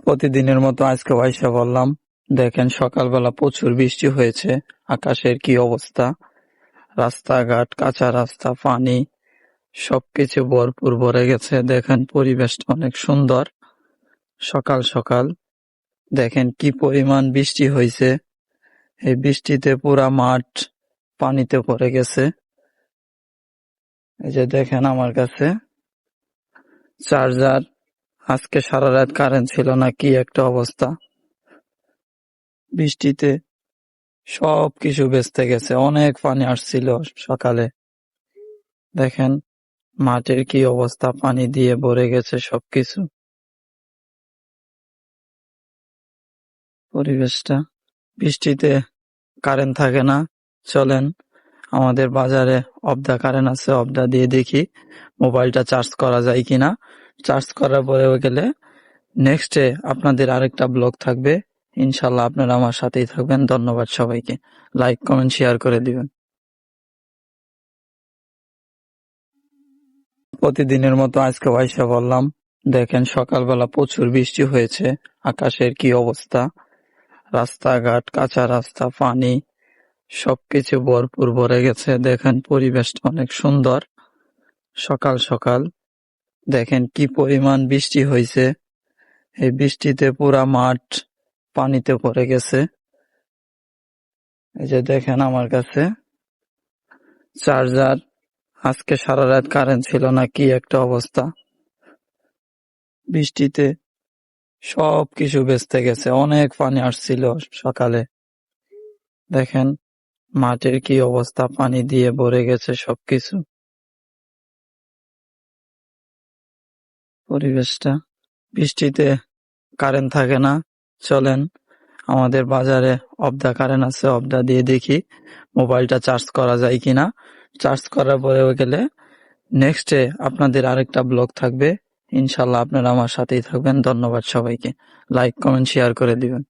প্রতিদিনের মতো আজকে আইসা বললাম, দেখেন সকালবেলা প্রচুর বৃষ্টি হয়েছে, আকাশের কি অবস্থা, রাস্তাঘাট, কাঁচা রাস্তা, পানি সবকিছু ভরপুর ভরে গেছে। দেখেন পরিবেশটা অনেক সুন্দর। সকাল সকাল দেখেন কি পরিমাণ বৃষ্টি হয়েছে। এই বৃষ্টিতে পুরা মাঠ পানিতে ভরে গেছে। এই যে দেখেন আমার কাছে চার্জার, আজকে সারা রাত কারেন্ট ছিল না, কি একটা অবস্থা। বৃষ্টিতে সবকিছু ভেস্তে গেছে, অনেক পানি আসছিল সকালে। দেখেন মাঠের কি অবস্থা, পানি দিয়ে ভরে গেছে সবকিছু। পরিবেশটা, বৃষ্টিতে কারেন্ট থাকে না। চলেন আমাদের বাজারে অবদা কারেন্ট আছে, অবদা দিয়ে দেখি মোবাইলটা চার্জ করা যায় কিনা। চার্জ করার পরে গেলে নেক্সটে আপনাদের আরেকটা ব্লগ থাকবে। ইনশাল্লাহ আপনারা আমার সাথেই থাকবেন। ধন্যবাদ সবাইকে। লাইক, কমেন্ট, শেয়ার করে দিবেন। প্রতিদিনের মতো আজকে আইসা বললাম, দেখেন সকালবেলা প্রচুর বৃষ্টি হয়েছে, আকাশের কি অবস্থা, রাস্তাঘাট, কাঁচা রাস্তা, পানি সবকিছু ভরপুর ভরে গেছে। দেখেন পরিবেশটা অনেক সুন্দর। সকাল সকাল দেখেন কি পরিমাণ বৃষ্টি হয়েছে। এই বৃষ্টিতে পুরা মাঠ পানিতে ভরে গেছে। এই যে দেখেন আমার কাছে চার্জার, আজকে সারা রাত কারেন্ট ছিল না, কি একটা অবস্থা। বৃষ্টিতে সবকিছু ভেস্তে গেছে, অনেক পানি আসছিল সকালে। দেখেন মাঠের কি অবস্থা, পানি দিয়ে ভরে গেছে সবকিছু। পরিবেশটা, বৃষ্টিতে কারেন্ট থাকে না। চলেন আমাদের বাজারে অবদা কারেন্ট আছে, অবদা দিয়ে দেখি মোবাইলটা চার্জ করা যায় কিনা। চার্জ করার পরে গেলে নেক্সটে আপনাদের আরেকটা ব্লগ থাকবে। ইনশাল্লাহ আপনারা আমার সাথেই থাকবেন। ধন্যবাদ সবাইকে। লাইক, কমেন্ট, শেয়ার করে দিবেন।